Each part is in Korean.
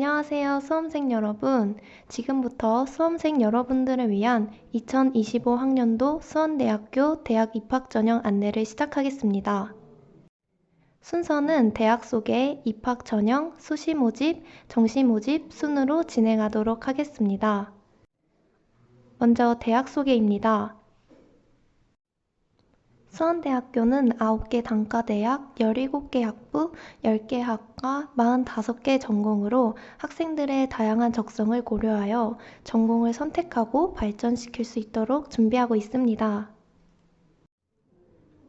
안녕하세요, 수험생 여러분. 지금부터 수험생 여러분들을 위한 2025학년도 수원대학교 대학 입학 전형 안내를 시작하겠습니다. 순서는 대학 소개, 입학 전형, 수시 모집, 정시 모집 순으로 진행하도록 하겠습니다. 먼저 대학 소개입니다. 수원대학교는 9개 단과대학, 17개 학부, 10개 학과, 45개 전공으로 학생들의 다양한 적성을 고려하여 전공을 선택하고 발전시킬 수 있도록 준비하고 있습니다.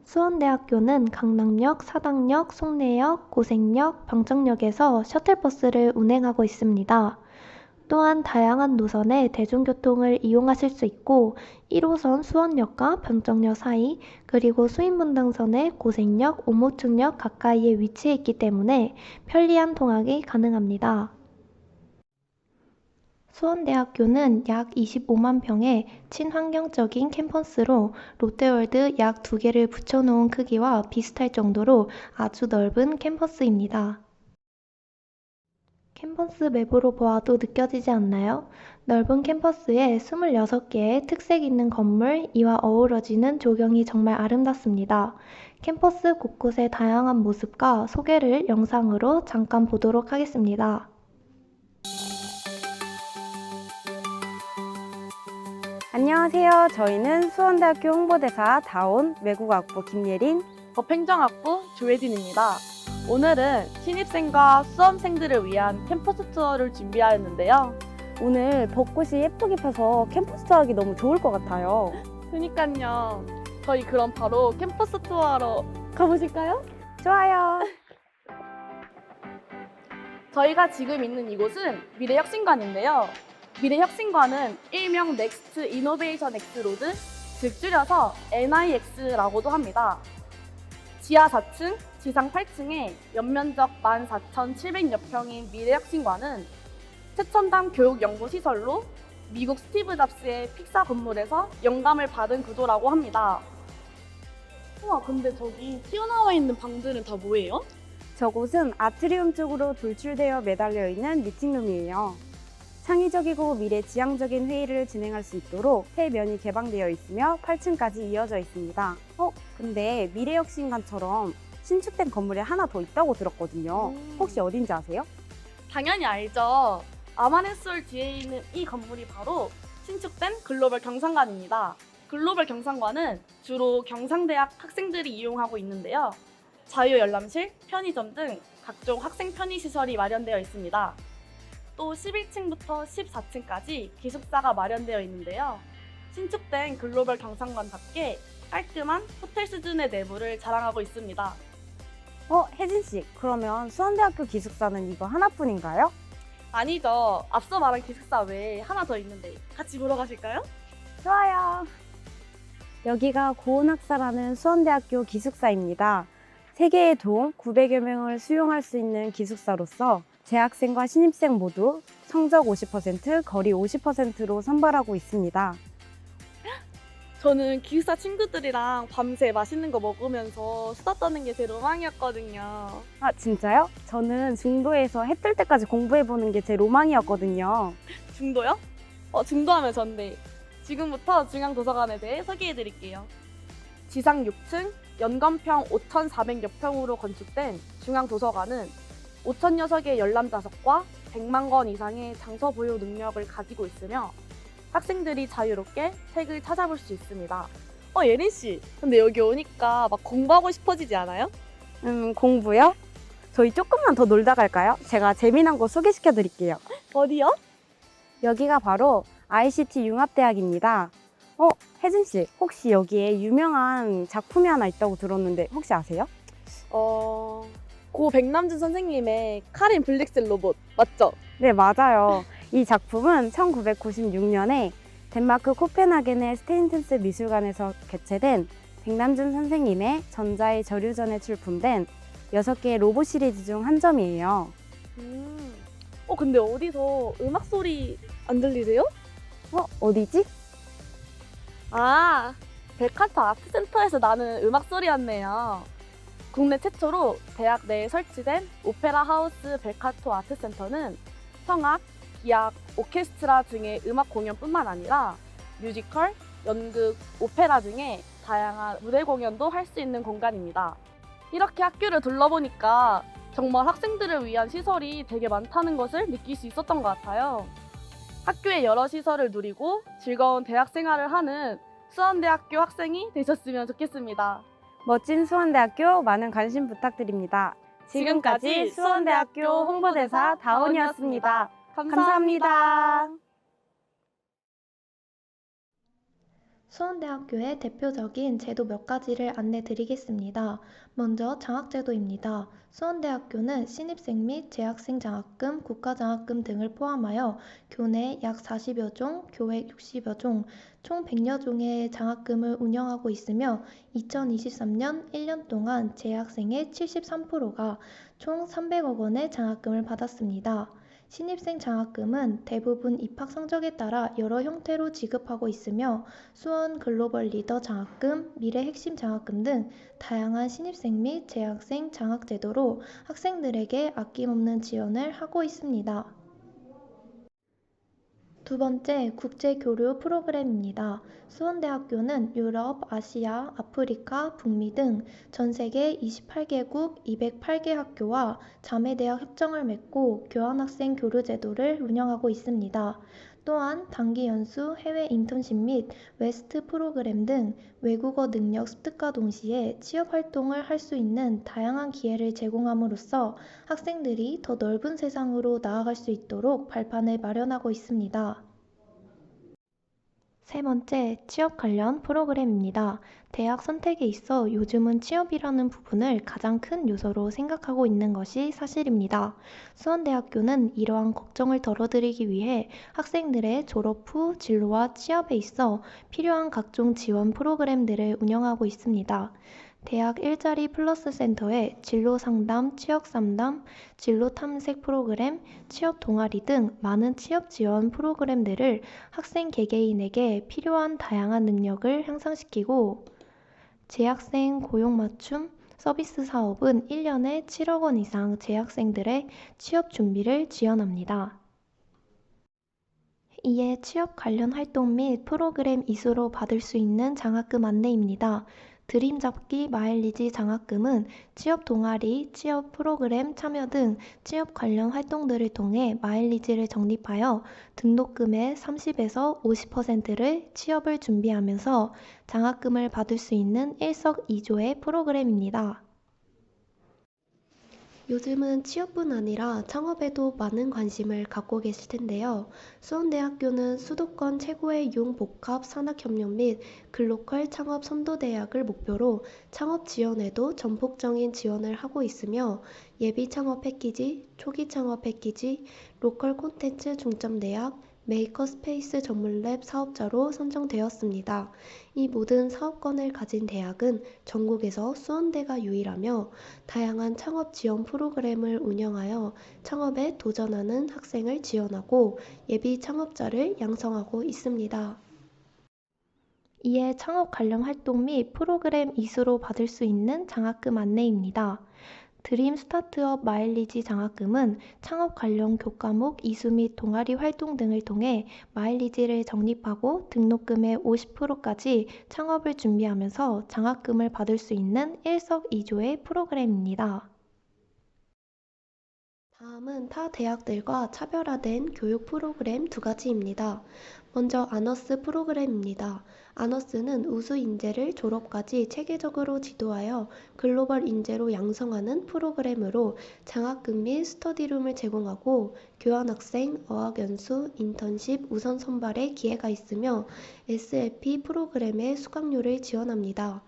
수원대학교는 강남역, 사당역, 송내역, 고생역, 병정역에서 셔틀버스를 운행하고 있습니다. 또한 다양한 노선의 대중교통을 이용하실 수 있고 1호선 수원역과 병정역 사이 그리고 수인분당선의 고생역, 오모춘역 가까이에 위치해 있기 때문에 편리한 통학이 가능합니다. 수원대학교는 약 25만 평의 친환경적인 캠퍼스로 롯데월드 약 2개를 붙여놓은 크기와 비슷할 정도로 아주 넓은 캠퍼스입니다. 캠퍼스 맵으로 보아도 느껴지지 않나요? 넓은 캠퍼스에 26개의 특색 있는 건물, 이와 어우러지는 조경이 정말 아름답습니다. 캠퍼스 곳곳의 다양한 모습과 소개를 영상으로 잠깐 보도록 하겠습니다. 안녕하세요. 저희는 수원대학교 홍보대사 다온 외국어학부 김예린, 법행정학부 조혜진입니다. 오늘은 신입생과 수험생들을 위한 캠퍼스 투어를 준비하였는데요. 오늘 벚꽃이 예쁘게 펴서 캠퍼스 투어하기 너무 좋을 것 같아요. 그니까요. 저희 그럼 바로 캠퍼스 투어하러 가보실까요? 좋아요. 저희가 지금 있는 이곳은 미래혁신관인데요. 미래혁신관은 일명 넥스트 이노베이션 X로드, 즉 줄여서 NIX라고도 합니다. 지하 4층, 지상 8층에 연면적 14,700여 평인 미래혁신관은 최첨단 교육연구시설로 미국 스티브 잡스의 픽사 건물에서 영감을 받은 구조라고 합니다. 우와, 근데 저기 튀어나와 있는 방들은 다 뭐예요? 저곳은 아트리움 쪽으로 돌출되어 매달려 있는 미팅룸이에요. 창의적이고 미래지향적인 회의를 진행할 수 있도록 해면이 개방되어 있으며 8층까지 이어져 있습니다. 근데 미래혁신관처럼 신축된 건물이 하나 더 있다고 들었거든요. 혹시 어딘지 아세요? 당연히 알죠. 아마네솔 뒤에 있는 이 건물이 바로 신축된 글로벌 경상관입니다. 글로벌 경상관은 주로 경상대학 학생들이 이용하고 있는데요. 자유열람실, 편의점 등 각종 학생 편의시설이 마련되어 있습니다. 또 11층부터 14층까지 기숙사가 마련되어 있는데요. 신축된 글로벌 경상관답게 깔끔한 호텔 수준의 내부를 자랑하고 있습니다. 혜진씨, 그러면 수원대학교 기숙사는 이거 하나뿐인가요? 아니죠. 앞서 말한 기숙사 외에 하나 더 있는데 같이 보러 가실까요? 좋아요. 여기가 고온학사라는 수원대학교 기숙사입니다. 3개의 동 900여 명을 수용할 수 있는 기숙사로서 재학생과 신입생 모두 성적 50%, 거리 50%로 선발하고 있습니다. 저는 기숙사 친구들이랑 밤새 맛있는 거 먹으면서 수다 떠는 게 제 로망이었거든요. 아, 진짜요? 저는 중도에서 해 뜰 때까지 공부해보는 게 제 로망이었거든요. 중도요? 중도하면 전데. 지금부터 중앙도서관에 대해 소개해드릴게요. 지상 6층, 연건평 5,400여 평으로 건축된 중앙도서관은 5,000여 열람 좌석과 100만 권 이상의 장서 보유 능력을 가지고 있으며 학생들이 자유롭게 책을 찾아볼 수 있습니다. 예린 씨, 근데 여기 오니까 막 공부하고 싶어지지 않아요? 공부요? 저희 조금만 더 놀다 갈까요? 제가 재미난 곳 소개시켜 드릴게요. 어디요? 여기가 바로 ICT 융합대학입니다. 혜진 씨, 혹시 여기에 유명한 작품이 하나 있다고 들었는데 혹시 아세요? 고 백남준 선생님의 카린 블릭셀 로봇 맞죠? 네, 맞아요. 이 작품은 1996년에 덴마크 코펜하겐의 스테인텐스 미술관에서 개최된 백남준 선생님의 전자의 저류전에 출품된 6개의 로봇 시리즈 중 한 점이에요. 근데 어디서 음악 소리 안 들리세요? 어디지? 아, 벨카타 아트센터에서 나는 음악 소리였네요. 국내 최초로 대학 내에 설치된 오페라 하우스 벨카토 아트센터는 성악, 기악, 오케스트라 등의 음악 공연뿐만 아니라 뮤지컬, 연극, 오페라 등의 다양한 무대 공연도 할 수 있는 공간입니다. 이렇게 학교를 둘러보니까 정말 학생들을 위한 시설이 되게 많다는 것을 느낄 수 있었던 것 같아요. 학교의 여러 시설을 누리고 즐거운 대학 생활을 하는 수원대학교 학생이 되셨으면 좋겠습니다. 멋진 수원대학교 많은 관심 부탁드립니다. 지금까지 수원대학교 홍보대사 다온이었습니다. 감사합니다. 수원대학교의 대표적인 제도 몇 가지를 안내 드리겠습니다. 먼저 장학제도입니다. 수원대학교는 신입생 및 재학생 장학금, 국가장학금 등을 포함하여 교내 약 40여 종, 교획 60여 종, 총 100여 종의 장학금을 운영하고 있으며 2023년 1년 동안 재학생의 73%가 총 300억 원의 장학금을 받았습니다. 신입생 장학금은 대부분 입학 성적에 따라 여러 형태로 지급하고 있으며 수원 글로벌 리더 장학금, 미래 핵심 장학금 등 다양한 신입생 및 재학생 장학 제도로 학생들에게 아낌없는 지원을 하고 있습니다. 두 번째, 국제교류 프로그램입니다. 수원대학교는 유럽, 아시아, 아프리카, 북미 등 전 세계 28개국 208개 학교와 자매대학 협정을 맺고 교환학생 교류 제도를 운영하고 있습니다. 또한 단기 연수, 해외 인턴십 및 웨스트 프로그램 등 외국어 능력 습득과 동시에 취업 활동을 할 수 있는 다양한 기회를 제공함으로써 학생들이 더 넓은 세상으로 나아갈 수 있도록 발판을 마련하고 있습니다. 세 번째, 취업 관련 프로그램입니다. 대학 선택에 있어 요즘은 취업이라는 부분을 가장 큰 요소로 생각하고 있는 것이 사실입니다. 수원대학교는 이러한 걱정을 덜어드리기 위해 학생들의 졸업 후 진로와 취업에 있어 필요한 각종 지원 프로그램들을 운영하고 있습니다. 대학 일자리 플러스 센터에 진로 상담, 취업 상담, 진로 탐색 프로그램, 취업 동아리 등 많은 취업 지원 프로그램들을 학생 개개인에게 필요한 다양한 능력을 향상시키고 재학생 고용 맞춤 서비스 사업은 1년에 7억 원 이상 재학생들의 취업 준비를 지원합니다. 이에 취업 관련 활동 및 프로그램 이수로 받을 수 있는 장학금 안내입니다. 드림잡기 마일리지 장학금은 취업 동아리, 취업 프로그램 참여 등 취업 관련 활동들을 통해 마일리지를 적립하여 등록금의 30에서 50%를 취업을 준비하면서 장학금을 받을 수 있는 일석이조의 프로그램입니다. 요즘은 취업뿐 아니라 창업에도 많은 관심을 갖고 계실 텐데요. 수원대학교는 수도권 최고의 융복합 산학협력 및 글로컬 창업 선도대학을 목표로 창업 지원에도 전폭적인 지원을 하고 있으며 예비 창업 패키지, 초기 창업 패키지, 로컬 콘텐츠 중점대학, 메이커 스페이스 전문랩 사업자로 선정되었습니다. 이 모든 사업권을 가진 대학은 전국에서 수원대가 유일하며 다양한 창업 지원 프로그램을 운영하여 창업에 도전하는 학생을 지원하고 예비 창업자를 양성하고 있습니다. 이에 창업 관련 활동 및 프로그램 이수로 받을 수 있는 장학금 안내입니다. 드림 스타트업 마일리지 장학금은 창업 관련 교과목 이수 및 동아리 활동 등을 통해 마일리지를 적립하고 등록금의 50%까지 창업을 준비하면서 장학금을 받을 수 있는 일석이조의 프로그램입니다. 다음은 타 대학들과 차별화된 교육 프로그램 두 가지입니다. 먼저 아너스 프로그램입니다. 아너스는 우수 인재를 졸업까지 체계적으로 지도하여 글로벌 인재로 양성하는 프로그램으로 장학금 및 스터디룸을 제공하고 교환학생, 어학연수, 인턴십 우선 선발의 기회가 있으며 SLP 프로그램의 수강료를 지원합니다.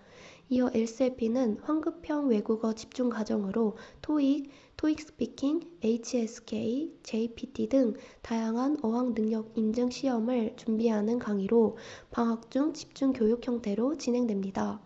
이어 SLP는 황급형 외국어 집중 과정으로 토익, 토익 스피킹, HSK, JPT 등 다양한 어학 능력 인증 시험을 준비하는 강의로 방학 중 집중 교육 형태로 진행됩니다.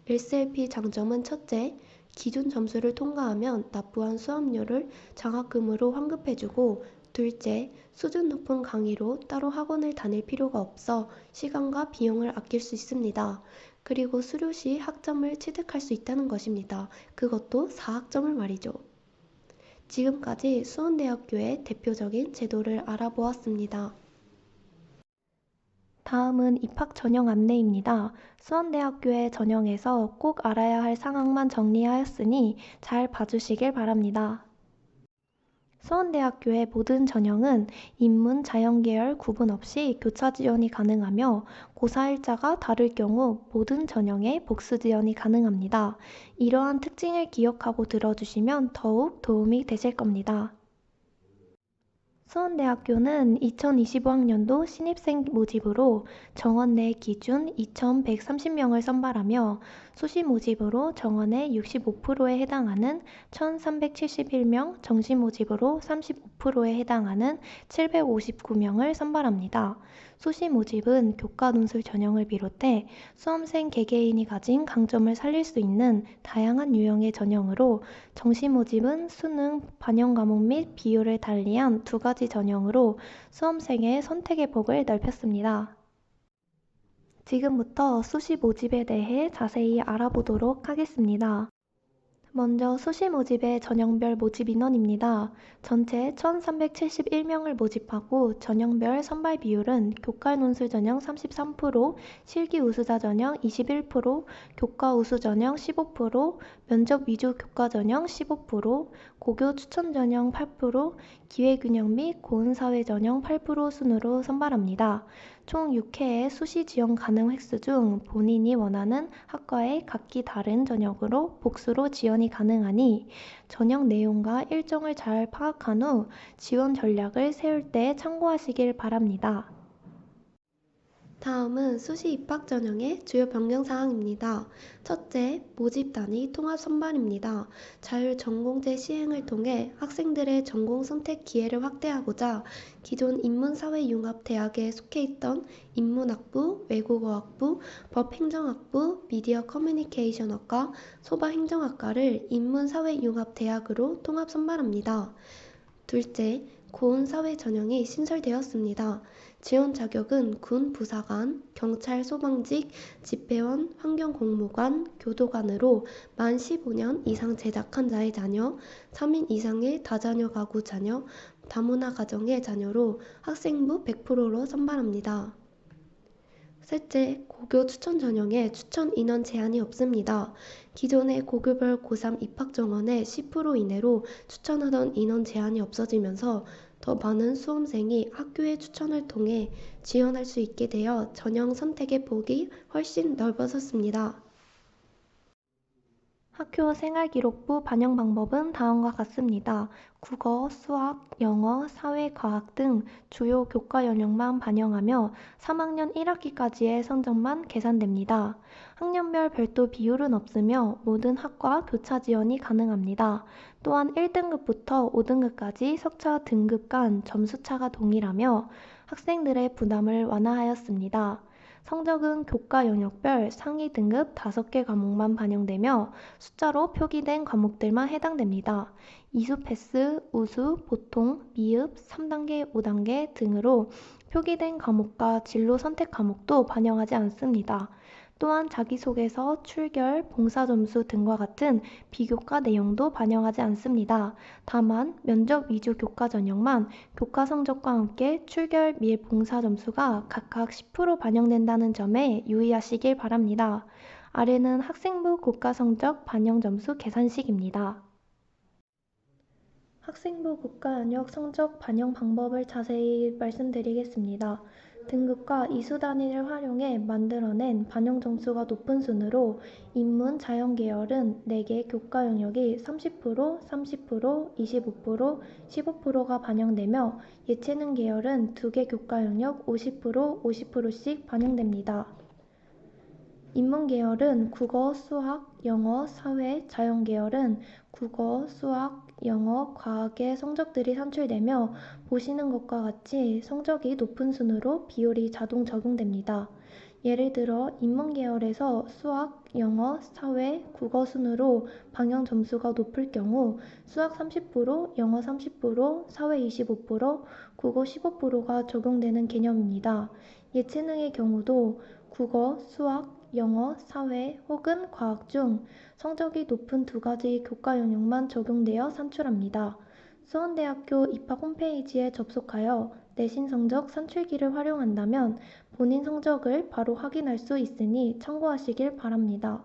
SLP 장점은 첫째, 기준 점수를 통과하면 납부한 수업료를 장학금으로 환급해주고 둘째, 수준 높은 강의로 따로 학원을 다닐 필요가 없어 시간과 비용을 아낄 수 있습니다. 그리고 수료 시 학점을 취득할 수 있다는 것입니다. 그것도 4학점을 말이죠. 지금까지 수원대학교의 대표적인 제도를 알아보았습니다. 다음은 입학 전형 안내입니다. 수원대학교의 전형에서 꼭 알아야 할 상황만 정리하였으니 잘 봐주시길 바랍니다. 수원대학교의 모든 전형은 인문, 자연계열 구분 없이 교차 지원이 가능하며 고사일자가 다를 경우 모든 전형에 복수 지원이 가능합니다. 이러한 특징을 기억하고 들어주시면 더욱 도움이 되실 겁니다. 수원대학교는 2025학년도 신입생 모집으로 정원 내 기준 2,130명을 선발하며 수시 모집으로 정원의 65%에 해당하는 1,371명, 정시 모집으로 35%에 해당하는 759명을 선발합니다. 수시 모집은 교과 논술 전형을 비롯해 수험생 개개인이 가진 강점을 살릴 수 있는 다양한 유형의 전형으로 정시 모집은 수능, 반영 과목 및 비율을 달리한 두 가지 전형으로 수험생의 선택의 폭을 넓혔습니다. 지금부터 수시 모집에 대해 자세히 알아보도록 하겠습니다. 먼저 수시 모집의 전형별 모집 인원입니다. 전체 1,371명을 모집하고 전형별 선발 비율은 교과 논술 전형 33%, 실기 우수자 전형 21%, 교과 우수 전형 15%, 면접 위주 교과 전형 15%, 고교 추천 전형 8%, 기회균형 및 고은사회 전형 8% 순으로 선발합니다. 총 6회의 수시 지원 가능 횟수 중 본인이 원하는 학과의 각기 다른 전형으로 복수로 지원이 가능하니 전형 내용과 일정을 잘 파악한 후 지원 전략을 세울 때 참고하시길 바랍니다. 다음은 수시 입학 전형의 주요 변경 사항입니다. 첫째, 모집 단위 통합 선발입니다. 자율 전공제 시행을 통해 학생들의 전공 선택 기회를 확대하고자 기존 인문사회융합대학에 속해 있던 인문학부, 외국어학부, 법행정학부, 미디어 커뮤니케이션학과, 소바행정학과를 인문사회융합대학으로 통합 선발합니다. 둘째, 고은사회 전형이 신설되었습니다. 지원 자격은 군 부사관, 경찰 소방직, 집회원, 환경공무관, 교도관으로 만 15년 이상 재작한 자의 자녀, 3인 이상의 다자녀 가구 자녀, 다문화 가정의 자녀로 학생부 100%로 선발합니다. 셋째, 고교 추천 전형에 추천 인원 제한이 없습니다. 기존의 고교별 고3 입학 정원의 10% 이내로 추천하던 인원 제한이 없어지면서 더 많은 수험생이 학교의 추천을 통해 지원할 수 있게 되어 전형 선택의 폭이 훨씬 넓어졌습니다. 학교 생활기록부 반영 방법은 다음과 같습니다. 국어, 수학, 영어, 사회, 과학 등 주요 교과 영역만 반영하며 3학년 1학기까지의 성적만 계산됩니다. 학년별 별도 비율은 없으며 모든 학과 교차 지원이 가능합니다. 또한 1등급부터 5등급까지 석차 등급 간 점수차가 동일하며 학생들의 부담을 완화하였습니다. 성적은 교과 영역별 상위 등급 5개 과목만 반영되며 숫자로 표기된 과목들만 해당됩니다. 이수 패스, 우수, 보통, 미흡, 3단계, 5단계 등으로 표기된 과목과 진로 선택 과목도 반영하지 않습니다. 또한 자기소개서, 출결, 봉사점수 등과 같은 비교과 내용도 반영하지 않습니다. 다만 면접 위주 교과 전형만 교과 성적과 함께 출결 및 봉사점수가 각각 10% 반영된다는 점에 유의하시길 바랍니다. 아래는 학생부 교과성적 반영점수 계산식입니다. 학생부 국가연역 성적 반영 방법을 자세히 말씀드리겠습니다. 등급과 이수 단위를 활용해 만들어낸 반영 점수가 높은 순으로 인문, 자연 계열은 4개 교과 영역이 30%, 30%, 25%, 15%가 반영되며 예체능 계열은 2개 교과 영역 50%, 50%씩 반영됩니다. 인문 계열은 국어, 수학, 영어, 사회, 자연 계열은 국어, 수학, 영어, 과학의 성적들이 산출되며 보시는 것과 같이 성적이 높은 순으로 비율이 자동 적용됩니다. 예를 들어 인문 계열에서 수학, 영어, 사회, 국어 순으로 방영 점수가 높을 경우 수학 30%, 영어 30%, 사회 25%, 국어 15%가 적용되는 개념입니다. 예체능의 경우도 국어, 수학, 영어, 사회 혹은 과학 중 성적이 높은 두 가지 교과 영역만 적용되어 산출합니다. 수원대학교 입학 홈페이지에 접속하여 내신 성적 산출기를 활용한다면 본인 성적을 바로 확인할 수 있으니 참고하시길 바랍니다.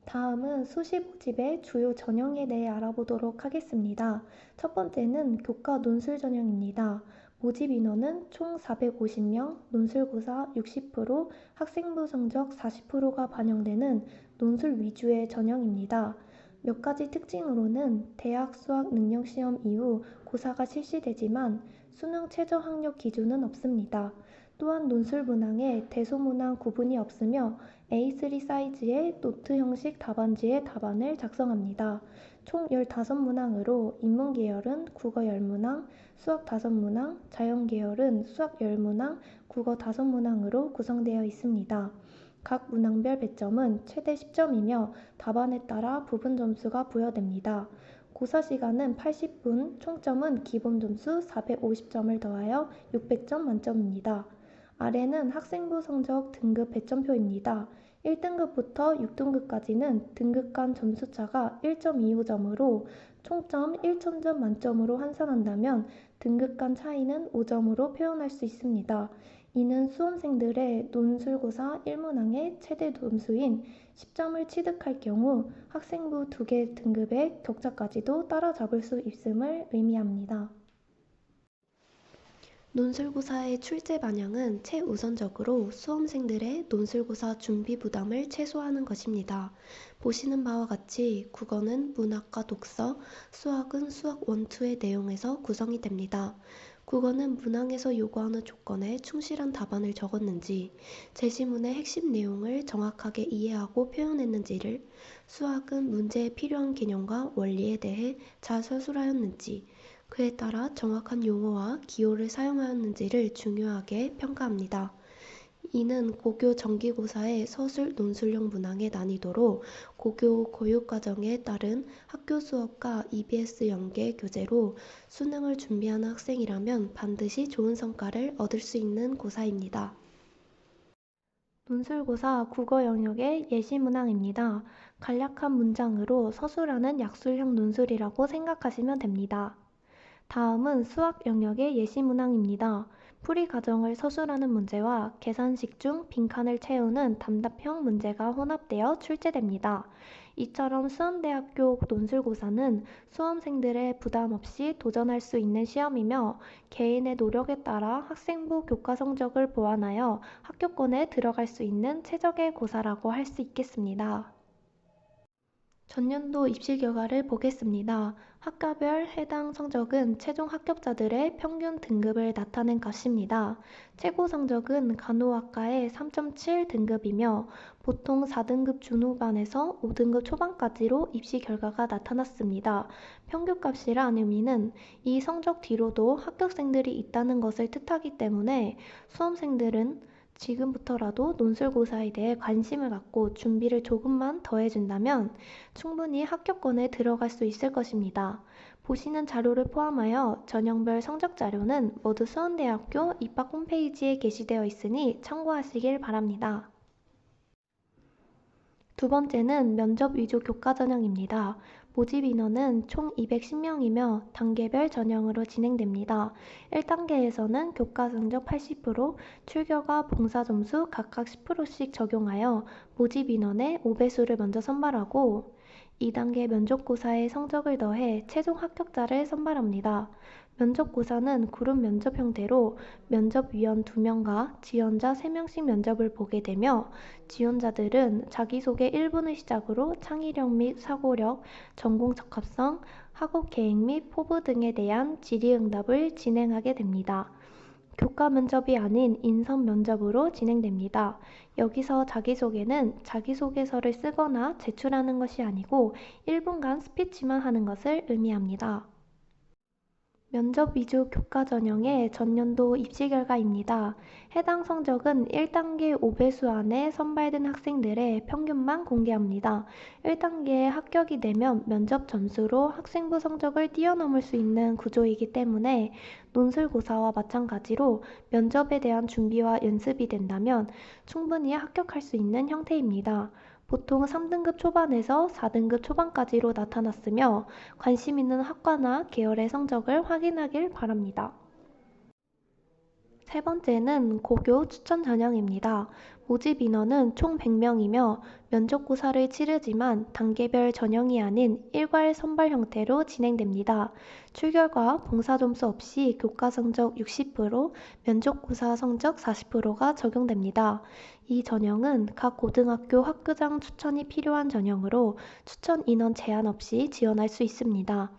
다음은 수시 모집의 주요 전형에 대해 알아보도록 하겠습니다. 첫 번째는 교과 논술 전형입니다. 모집 인원은 총 450명, 논술고사 60%, 학생부 성적 40%가 반영되는 논술 위주의 전형입니다. 몇 가지 특징으로는 대학 수학 능력 시험 이후 고사가 실시되지만 수능 최저 학력 기준은 없습니다. 또한 논술 문항에 대소 문항 구분이 없으며 A3 사이즈의 노트 형식 답안지에 답안을 작성합니다. 총 15문항으로 인문 계열은 국어 10문항, 수학 5문항, 자연 계열은 수학 10문항, 국어 5문항으로 구성되어 있습니다. 각 문항별 배점은 최대 10점이며 답안에 따라 부분 점수가 부여됩니다. 고사 시간은 80분, 총점은 기본 점수 450점을 더하여 600점 만점입니다. 아래는 학생부 성적 등급 배점표입니다. 1등급부터 6등급까지는 등급 간 점수차가 1.25점으로 총점 1,000점 만점으로 환산한다면 등급 간 차이는 5점으로 표현할 수 있습니다. 이는 수험생들의 논술고사 1문항의 최대 점수인 10점을 취득할 경우 학생부 2개 등급의 격차까지도 따라잡을 수 있음을 의미합니다. 논술고사의 출제 반영은 최우선적으로 수험생들의 논술고사 준비 부담을 최소화하는 것입니다. 보시는 바와 같이 국어는 문학과 독서, 수학은 수학 1, 2의 내용에서 구성이 됩니다. 국어는 문항에서 요구하는 조건에 충실한 답안을 적었는지, 제시문의 핵심 내용을 정확하게 이해하고 표현했는지를, 수학은 문제에 필요한 개념과 원리에 대해 잘 서술하였는지, 그에 따라 정확한 용어와 기호를 사용하였는지를 중요하게 평가합니다. 이는 고교 정기고사의 서술 논술형 문항의 난이도로 고교 교육과정에 따른 학교 수업과 EBS 연계 교재로 수능을 준비하는 학생이라면 반드시 좋은 성과를 얻을 수 있는 고사입니다. 논술고사 국어 영역의 예시 문항입니다. 간략한 문장으로 서술하는 약술형 논술이라고 생각하시면 됩니다. 다음은 수학 영역의 예시 문항입니다. 풀이 과정을 서술하는 문제와 계산식 중 빈칸을 채우는 답답형 문제가 혼합되어 출제됩니다. 이처럼 수원대학교 논술고사는 수험생들의 부담 없이 도전할 수 있는 시험이며 개인의 노력에 따라 학생부 교과 성적을 보완하여 합격권에 들어갈 수 있는 최적의 고사라고 할 수 있겠습니다. 전년도 입시 결과를 보겠습니다. 학과별 해당 성적은 최종 합격자들의 평균 등급을 나타낸 것입니다. 최고 성적은 간호학과의 3.7 등급이며 보통 4등급 중후반에서 5등급 초반까지로 입시 결과가 나타났습니다. 평균값이란 의미는 이 성적 뒤로도 합격생들이 있다는 것을 뜻하기 때문에 수험생들은 지금부터라도 논술고사에 대해 관심을 갖고 준비를 조금만 더 해준다면 충분히 합격권에 들어갈 수 있을 것입니다. 보시는 자료를 포함하여 전형별 성적 자료는 모두 수원대학교 입학 홈페이지에 게시되어 있으니 참고하시길 바랍니다. 두 번째는 면접 위주 교과 전형입니다. 모집 인원은 총 210명이며 단계별 전형으로 진행됩니다. 1단계에서는 교과 성적 80%, 출결과 봉사 점수 각각 10%씩 적용하여 모집 인원의 5배수를 먼저 선발하고 2단계 면접고사에 성적을 더해 최종 합격자를 선발합니다. 면접고사는 그룹 면접 형태로 면접위원 2명과 지원자 3명씩 면접을 보게 되며 지원자들은 자기소개 1분을 시작으로 창의력 및 사고력, 전공 적합성, 학업 계획 및 포부 등에 대한 질의응답을 진행하게 됩니다. 교과 면접이 아닌 인선 면접으로 진행됩니다. 여기서 자기소개는 자기소개서를 쓰거나 제출하는 것이 아니고 1분간 스피치만 하는 것을 의미합니다. 면접 위주 교과 전형의 전년도 입시 결과입니다. 해당 성적은 1단계 5배수 안에 선발된 학생들의 평균만 공개합니다. 1단계에 합격이 되면 면접 점수로 학생부 성적을 뛰어넘을 수 있는 구조이기 때문에 논술고사와 마찬가지로 면접에 대한 준비와 연습이 된다면 충분히 합격할 수 있는 형태입니다. 보통 3등급 초반에서 4등급 초반까지로 나타났으며 관심 있는 학과나 계열의 성적을 확인하길 바랍니다. 세 번째는 고교 추천 전형입니다. 모집 인원은 총 100명이며 면접고사를 치르지만 단계별 전형이 아닌 일괄 선발 형태로 진행됩니다. 출결과 봉사 점수 없이 교과 성적 60%, 면접고사 성적 40%가 적용됩니다. 이 전형은 각 고등학교 학교장 추천이 필요한 전형으로 추천 인원 제한 없이 지원할 수 있습니다.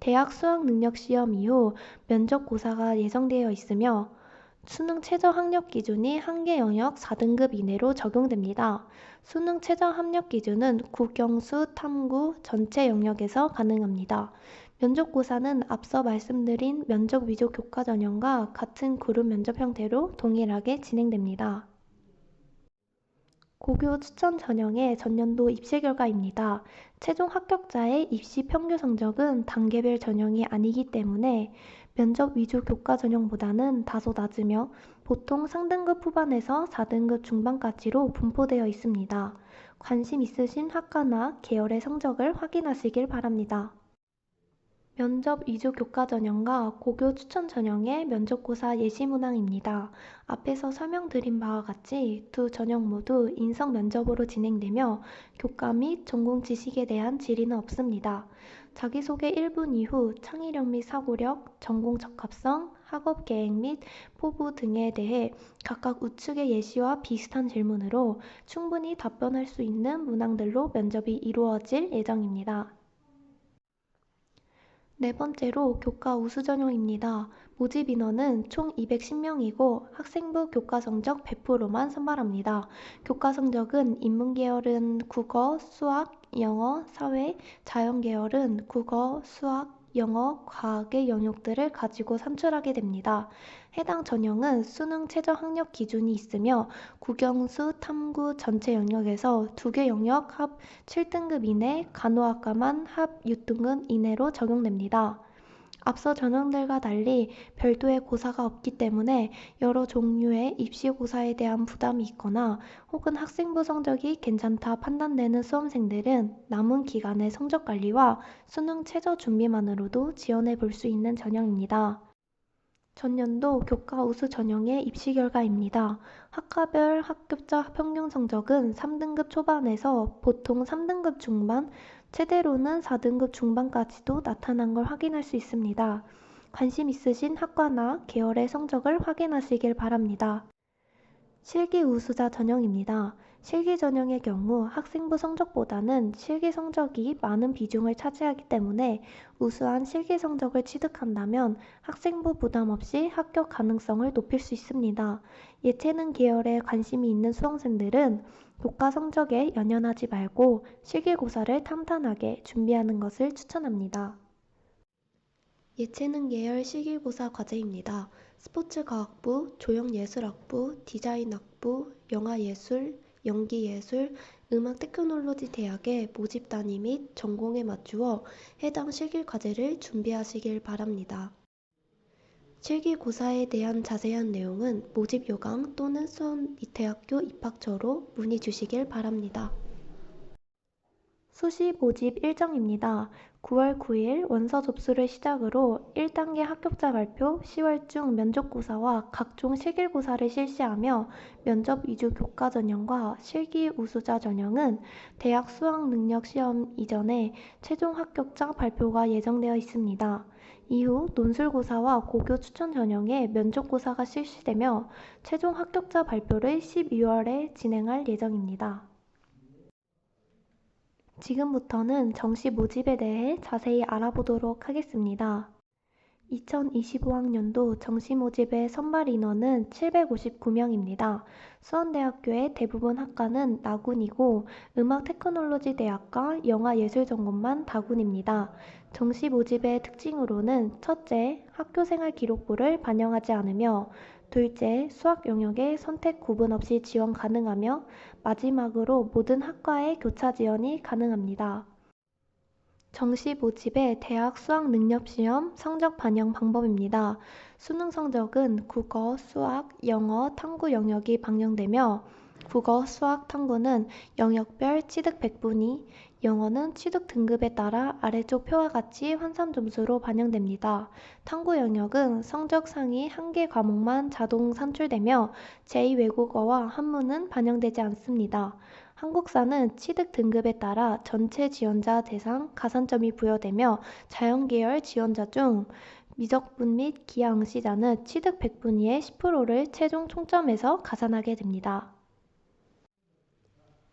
대학 수학능력시험 이후 면접고사가 예정되어 있으며 수능 최저 학력 기준이 한개 영역 4등급 이내로 적용됩니다. 수능 최저 학력 기준은 국영수, 탐구, 전체 영역에서 가능합니다. 면접고사는 앞서 말씀드린 면접 위주 교과 전형과 같은 그룹 면접 형태로 동일하게 진행됩니다. 고교 추천 전형의 전년도 입시 결과입니다. 최종 합격자의 입시 평균 성적은 단계별 전형이 아니기 때문에 면접 위주 교과 전형보다는 다소 낮으며 보통 3등급 후반에서 4등급 중반까지로 분포되어 있습니다. 관심 있으신 학과나 계열의 성적을 확인하시길 바랍니다. 면접 위주 교과 전형과 고교 추천 전형의 면접고사 예시 문항입니다. 앞에서 설명드린 바와 같이 두 전형 모두 인성 면접으로 진행되며 교과 및 전공 지식에 대한 질의는 없습니다. 자기소개 1분 이후 창의력 및 사고력, 전공 적합성, 학업 계획 및 포부 등에 대해 각각 우측의 예시와 비슷한 질문으로 충분히 답변할 수 있는 문항들로 면접이 이루어질 예정입니다. 네 번째로 교과 우수 전형입니다. 모집 인원은 총 210명이고 학생부 교과 성적 100%만 선발합니다. 교과 성적은 인문 계열은 국어, 수학, 영어, 사회, 자연 계열은 국어, 수학, 영어, 과학의 영역들을 가지고 산출하게 됩니다. 해당 전형은 수능 최저 학력 기준이 있으며 국영수, 탐구 전체 영역에서 2개 영역 합 7등급 이내, 간호학과만 합 6등급 이내로 적용됩니다. 앞서 전형들과 달리 별도의 고사가 없기 때문에 여러 종류의 입시고사에 대한 부담이 있거나 혹은 학생부 성적이 괜찮다 판단되는 수험생들은 남은 기간의 성적 관리와 수능 최저 준비만으로도 지원해 볼 수 있는 전형입니다. 전년도 교과 우수 전형의 입시 결과입니다. 학과별 합격자 평균 성적은 3등급 초반에서 보통 3등급 중반, 최대로는 4등급 중반까지도 나타난 걸 확인할 수 있습니다. 관심 있으신 학과나 계열의 성적을 확인하시길 바랍니다. 실기 우수자 전형입니다. 실기 전형의 경우 학생부 성적보다는 실기 성적이 많은 비중을 차지하기 때문에 우수한 실기 성적을 취득한다면 학생부 부담 없이 합격 가능성을 높일 수 있습니다. 예체능 계열에 관심이 있는 수험생들은 교과 성적에 연연하지 말고 실기고사를 탄탄하게 준비하는 것을 추천합니다. 예체능 계열 실기고사 과제입니다. 스포츠과학부, 조형예술학부, 디자인학부, 영화예술, 연기예술, 음악테크놀로지 대학의 모집 단위 및 전공에 맞추어 해당 실기과제를 준비하시길 바랍니다. 실기고사에 대한 자세한 내용은 모집 요강 또는 수원이태학교 입학처로 문의 주시길 바랍니다. 수시 모집 일정입니다. 9월 9일 원서 접수를 시작으로 1단계 합격자 발표, 10월 중 면접고사와 각종 실기고사를 실시하며 면접 위주 교과 전형과 실기 우수자 전형은 대학 수학능력시험 이전에 최종 합격자 발표가 예정되어 있습니다. 이후 논술고사와 고교 추천 전형의 면접고사가 실시되며 최종 합격자 발표를 12월에 진행할 예정입니다. 지금부터는 정시 모집에 대해 자세히 알아보도록 하겠습니다. 2025학년도 정시 모집의 선발 인원은 759명입니다. 수원대학교의 대부분 학과는 나군이고 음악테크놀로지 대학과 영화예술전공만 다군입니다. 정시 모집의 특징으로는 첫째, 학교생활 기록부를 반영하지 않으며 둘째, 수학 영역의 선택 구분 없이 지원 가능하며 마지막으로 모든 학과의 교차 지원이 가능합니다. 정시 모집의 대학 수학능력시험 성적 반영 방법입니다. 수능 성적은 국어, 수학, 영어, 탐구 영역이 반영되며 국어, 수학, 탐구는 영역별 취득 백분위, 영어는 취득 등급에 따라 아래쪽 표와 같이 환산 점수로 반영됩니다. 탐구 영역은 성적 상위 1개 과목만 자동 산출되며 제2외국어와 한문은 반영되지 않습니다. 한국사는 취득 등급에 따라 전체 지원자 대상 가산점이 부여되며 자연계열 지원자 중 미적분 및 기하 응시자는 취득 백분위의 10%를 최종 총점에서 가산하게 됩니다.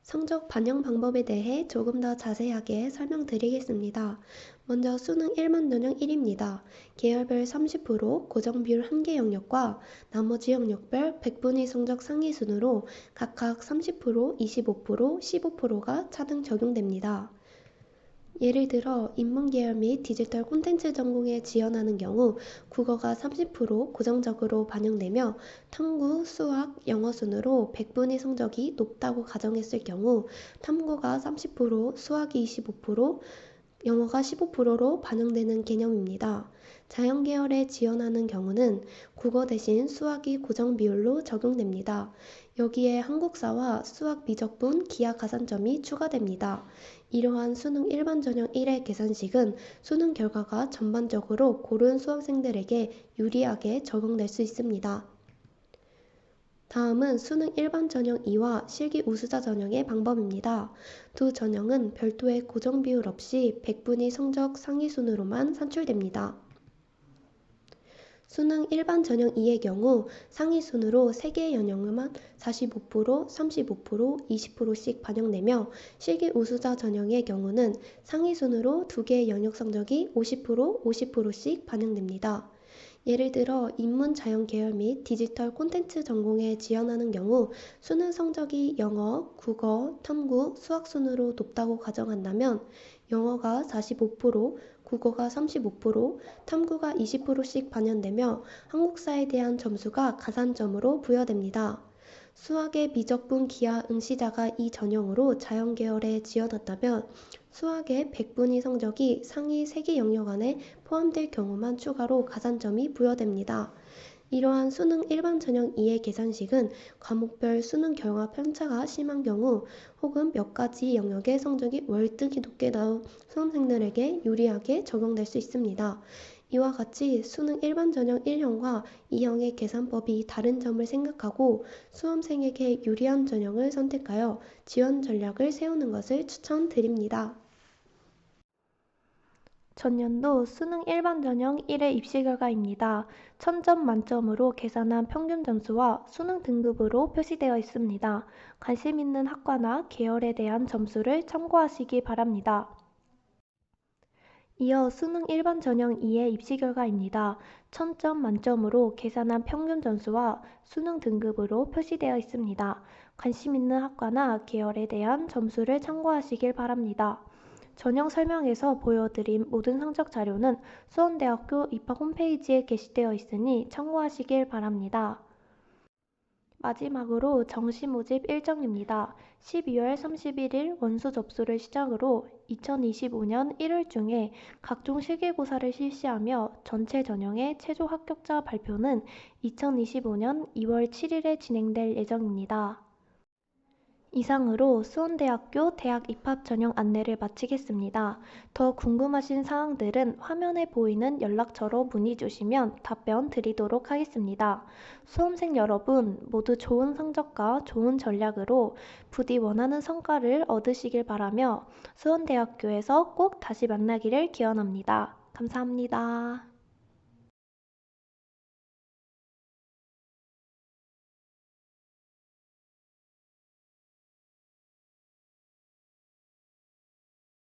성적 반영 방법에 대해 조금 더 자세하게 설명드리겠습니다. 먼저 수능 1번 전형 1입니다. 계열별 30%, 고정비율 1개 영역과 나머지 영역별 백분위 성적 상위 순으로 각각 30%, 25%, 15%가 차등 적용됩니다. 예를 들어 인문계열 및 디지털 콘텐츠 전공에 지원하는 경우 국어가 30% 고정적으로 반영되며 탐구, 수학, 영어 순으로 백분위 성적이 높다고 가정했을 경우 탐구가 30%, 수학이 25%, 영어가 15%로 반영되는 개념입니다. 자연계열에 지원하는 경우는 국어 대신 수학이 고정 비율로 적용됩니다. 여기에 한국사와 수학 미적분 기하 가산점이 추가됩니다. 이러한 수능 일반 전형 1의 계산식은 수능 결과가 전반적으로 고른 수험생들에게 유리하게 적용될 수 있습니다. 다음은 수능 일반 전형 2와 실기 우수자 전형의 방법입니다. 두 전형은 별도의 고정 비율 없이 백분위 성적 상위 순으로만 산출됩니다. 수능 일반 전형 2의 경우 상위 순으로 3개의 연령만 45%, 35%, 20%씩 반영되며 실기 우수자 전형의 경우는 상위 순으로 2개의 영역 성적이 50%, 50%씩 반영됩니다. 예를 들어 인문 자연 계열 및 디지털 콘텐츠 전공에 지원하는 경우 수능 성적이 영어, 국어, 탐구, 수학 순으로 높다고 가정한다면 영어가 45%, 국어가 35%, 탐구가 20%씩 반영되며 한국사에 대한 점수가 가산점으로 부여됩니다. 수학의 미적분 기하 응시자가 이 전형으로 자연계열에 지원했다면 수학의 백분위 성적이 상위 3개 영역 안에 포함될 경우만 추가로 가산점이 부여됩니다. 이러한 수능 일반 전형 2의 계산식은 과목별 수능 결과 편차가 심한 경우 혹은 몇 가지 영역의 성적이 월등히 높게 나온 수험생들에게 유리하게 적용될 수 있습니다. 이와 같이 수능 일반 전형 1형과 2형의 계산법이 다른 점을 생각하고 수험생에게 유리한 전형을 선택하여 지원 전략을 세우는 것을 추천드립니다. 전년도 수능 일반 전형 1의 입시 결과입니다. 1000점 만점으로 계산한 평균 점수와 수능 등급으로 표시되어 있습니다. 관심 있는 학과나 계열에 대한 점수를 참고하시기 바랍니다. 이어 수능 일반 전형 2의 입시 결과입니다. 1000점 만점으로 계산한 평균 점수와 수능 등급으로 표시되어 있습니다. 관심 있는 학과나 계열에 대한 점수를 참고하시길 바랍니다. 전형 설명에서 보여드린 모든 성적 자료는 수원대학교 입학 홈페이지에 게시되어 있으니 참고하시길 바랍니다. 마지막으로 정시 모집 일정입니다. 12월 31일 원수 접수를 시작으로 2025년 1월 중에 각종 실기고사를 실시하며 전체 전형의 최종 합격자 발표는 2025년 2월 7일에 진행될 예정입니다. 이상으로 수원대학교 대학 입학 전형 안내를 마치겠습니다. 더 궁금하신 사항들은 화면에 보이는 연락처로 문의 주시면 답변 드리도록 하겠습니다. 수험생 여러분 모두 좋은 성적과 좋은 전략으로 부디 원하는 성과를 얻으시길 바라며 수원대학교에서 꼭 다시 만나기를 기원합니다. 감사합니다.